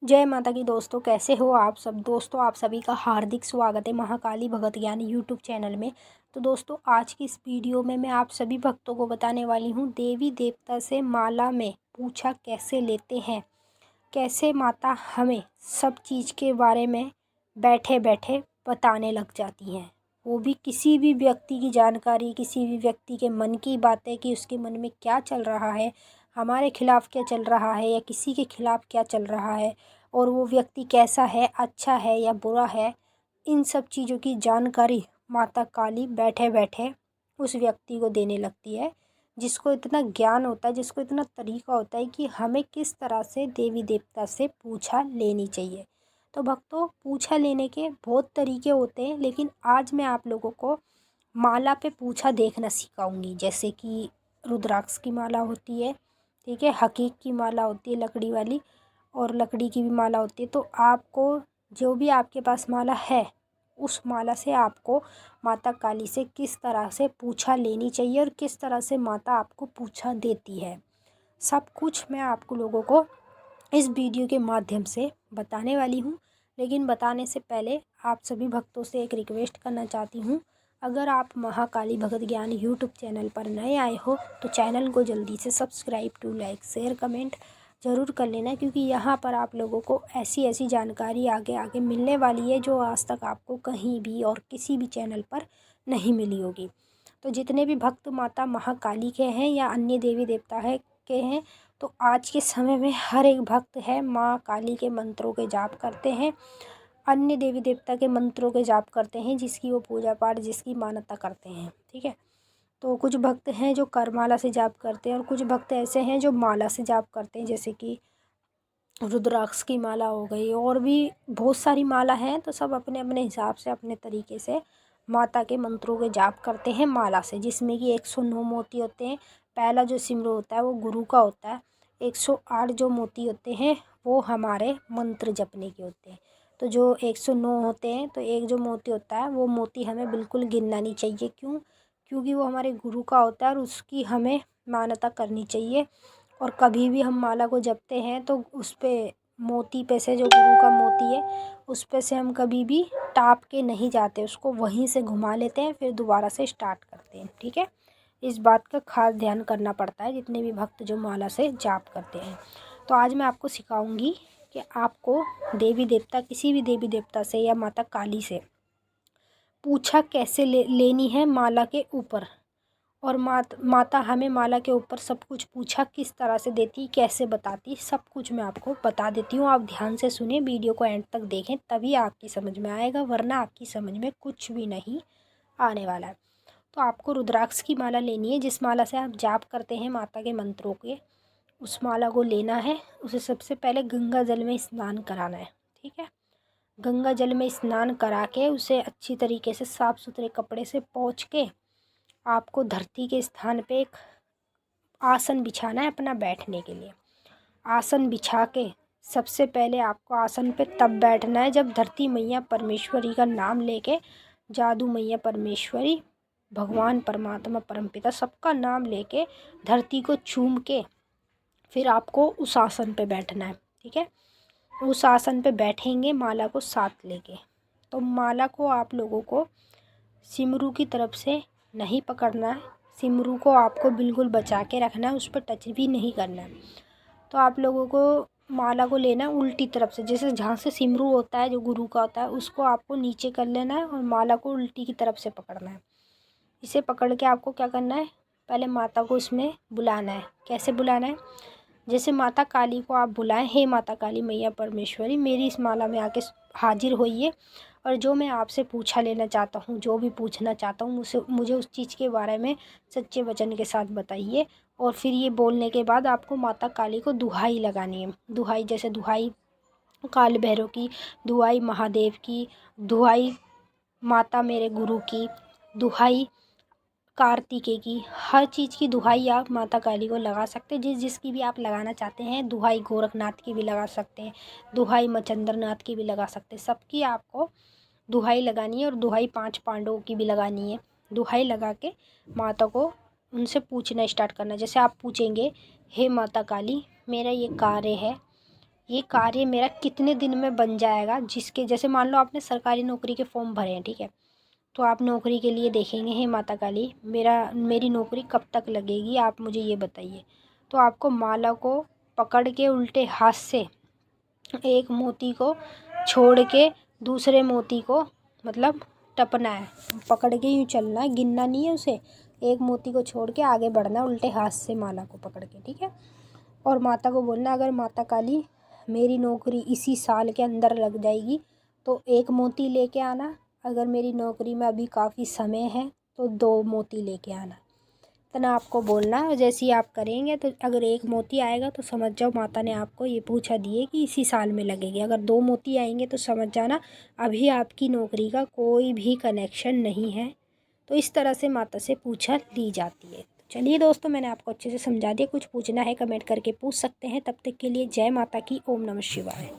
जय माता की दोस्तों, कैसे हो आप सब। दोस्तों, आप सभी का हार्दिक स्वागत है महाकाली भगत ज्ञान यूट्यूब चैनल में। तो दोस्तों, आज की इस वीडियो में मैं आप सभी भक्तों को बताने वाली हूँ देवी देवता से माला में पूछा कैसे लेते हैं, कैसे माता हमें सब चीज़ के बारे में बैठे बैठे बताने लग जाती हैं। वो भी किसी भी व्यक्ति की जानकारी, किसी भी व्यक्ति के मन की बातें कि उसके मन में क्या चल रहा है, हमारे खिलाफ़ क्या चल रहा है या किसी के खिलाफ़ क्या चल रहा है, और वो व्यक्ति कैसा है, अच्छा है या बुरा है। इन सब चीज़ों की जानकारी माता काली बैठे बैठे उस व्यक्ति को देने लगती है, जिसको इतना ज्ञान होता है, जिसको इतना तरीका होता है कि हमें किस तरह से देवी देवता से पूछा लेनी चाहिए। तो भक्तों, पूछा लेने के बहुत तरीके होते हैं, लेकिन आज मैं आप लोगों को माला पे पूछा देखना सिखाऊंगी। जैसे कि रुद्राक्ष की माला होती है, ठीक है, हकीक की माला होती है लकड़ी वाली, और लकड़ी की भी माला होती है। तो आपको जो भी आपके पास माला है, उस माला से आपको माता काली से किस तरह से पूछा लेनी चाहिए और किस तरह से माता आपको पूछा देती है, सब कुछ मैं आपको लोगों को इस वीडियो के माध्यम से बताने वाली हूँ। लेकिन बताने से पहले आप सभी भक्तों से एक रिक्वेस्ट करना चाहती हूँ। अगर आप महाकाली भगत ज्ञान यूट्यूब चैनल पर नए आए हो तो चैनल को जल्दी से subscribe to like share comment ज़रूर कर लेना, क्योंकि यहाँ पर आप लोगों को ऐसी ऐसी जानकारी आगे आगे मिलने वाली है जो आज तक आपको कहीं भी और किसी भी चैनल पर नहीं मिली होगी। तो जितने भी भक्त माता महाकाली के हैं या अन्य देवी देवता है के हैं, तो आज के समय में हर एक भक्त है माँ काली के मंत्रों के जाप करते हैं, अन्य देवी देवता के मंत्रों के जाप करते हैं, जिसकी वो पूजा पाठ जिसकी मान्यता करते हैं, ठीक है। तो कुछ भक्त हैं जो करमाला से जाप करते हैं और कुछ भक्त ऐसे हैं जो माला से जाप करते हैं, जैसे कि रुद्राक्ष की माला हो गई, और भी बहुत सारी माला हैं। तो सब अपने अपने हिसाब से अपने तरीके से माता के मंत्रों के जाप करते हैं माला से, जिसमें कि 109 मोती होते हैं। पहला जो सिमरू होता है वो गुरु का होता है। 108 जो मोती होते हैं वो हमारे मंत्र जपने के होते हैं। तो जो 109 होते हैं, तो एक जो मोती होता है वो मोती हमें बिल्कुल गिनना नहीं चाहिए। क्यों? क्योंकि वो हमारे गुरु का होता है और उसकी हमें मान्यता करनी चाहिए। और कभी भी हम माला को जपते हैं तो उस पे मोती पे से, जो गुरु का मोती है, उस पे से हम कभी भी टाप के नहीं जाते, उसको वहीं से घुमा लेते हैं, फिर दोबारा से स्टार्ट करते हैं, ठीक है। इस बात का खास ध्यान करना पड़ता है जितने भी भक्त जो माला से जाप करते हैं। तो आज मैं आपको सिखाऊंगी कि आपको देवी देवता, किसी भी देवी देवता से या माता काली से पूछा कैसे लेनी है माला के ऊपर, और माता हमें माला के ऊपर सब कुछ पूछा किस तरह से देती, कैसे बताती, सब कुछ मैं आपको बता देती हूँ। आप ध्यान से सुने, वीडियो को एंड तक देखें, तभी आपकी समझ में आएगा, वरना आपकी समझ में कुछ भी नहीं आने वाला है। तो आपको रुद्राक्ष की माला लेनी है, जिस माला से आप जाप करते हैं माता के मंत्रों के, उस माला को लेना है। उसे सबसे पहले गंगा जल में स्नान कराना है, ठीक है। गंगा जल में स्नान करा के उसे अच्छी तरीके से साफ़ सुथरे कपड़े से पोंछ के आपको धरती के स्थान पे एक आसन बिछाना है अपना बैठने के लिए। आसन बिछा के सबसे पहले आपको आसन पे तब बैठना है जब धरती मैया परमेश्वरी का नाम लेके, जादू मैया परमेश्वरी, भगवान परमात्मा परमपिता सबका नाम लेके धरती को चूम के फिर आपको उस आसन पे बैठना है, ठीक है। उस आसन पे बैठेंगे माला को साथ लेके। तो माला को आप लोगों को सिमरू की तरफ से नहीं पकड़ना है, सिमरू को आपको बिल्कुल बचा के रखना है, उस पर टच भी नहीं करना है। तो आप लोगों को माला को लेना है उल्टी तरफ से, जैसे जहाँ से सिमरू होता है जो गुरु का होता है उसको आपको नीचे कर लेना है और माला को उल्टी की तरफ से पकड़ना है। इसे पकड़ के आपको क्या करना है, पहले माता को इसमें बुलाना है। कैसे बुलाना है? जैसे माता काली को आप बुलाएं, हे माता काली मैया परमेश्वरी, मेरी इस माला में आके हाजिर होइए, और जो मैं आपसे पूछा लेना चाहता हूँ, जो भी पूछना चाहता हूँ, मुझे उस चीज़ के बारे में सच्चे वचन के साथ बताइए। और फिर ये बोलने के बाद आपको माता काली को दुहाई लगानी है। दुहाई जैसे दुहाई काल भैरव की, दुहाई महादेव की, दुहाई माता मेरे गुरु की, दुहाई कार्तिकेय की, हर चीज़ की दुहाई आप माता काली को लगा सकते हैं, जिसकी भी आप लगाना चाहते हैं। दुहाई गोरखनाथ की भी लगा सकते हैं, दुहाई मचंद्र नाथ की भी लगा सकते हैं, सबकी आपको दुहाई लगानी है। और दुहाई 5 पांडवों की भी लगानी है। दुहाई लगा के माता को उनसे पूछना स्टार्ट करना। जैसे आप पूछेंगे, हे माता काली, मेरा ये कार्य है, ये कार्य मेरा कितने दिन में बन जाएगा, जिसके जैसे मान लो आपने सरकारी नौकरी के फॉर्म भरे हैं, ठीक है, तो आप नौकरी के लिए देखेंगे, हे माता काली मेरी नौकरी कब तक लगेगी, आप मुझे ये बताइए। तो आपको माला को पकड़ के उल्टे हाथ से एक मोती को छोड़ के दूसरे मोती को मतलब टपना है, पकड़ के यूँ चलना है, गिनना नहीं है उसे, एक मोती को छोड़ के आगे बढ़ना है उल्टे हाथ से माला को पकड़ के, ठीक है। और माता को बोलना, अगर माता काली मेरी नौकरी इसी साल के अंदर लग जाएगी तो एक मोती लेके आना, अगर मेरी नौकरी में अभी काफ़ी समय है तो 2 मोती लेके आना। इतना आपको बोलना है। और जैसे ही आप करेंगे तो अगर एक मोती आएगा तो समझ जाओ माता ने आपको ये पूछा दिए कि इसी साल में लगेगी। अगर 2 मोती आएंगे तो समझ जाना अभी आपकी नौकरी का कोई भी कनेक्शन नहीं है। तो इस तरह से माता से पूछा ली जाती है। तो चलिए दोस्तों, मैंने आपको अच्छे से समझा दिया। कुछ पूछना है कमेंट करके पूछ सकते हैं। तब तक के लिए जय माता की। ओम नमः शिवाय।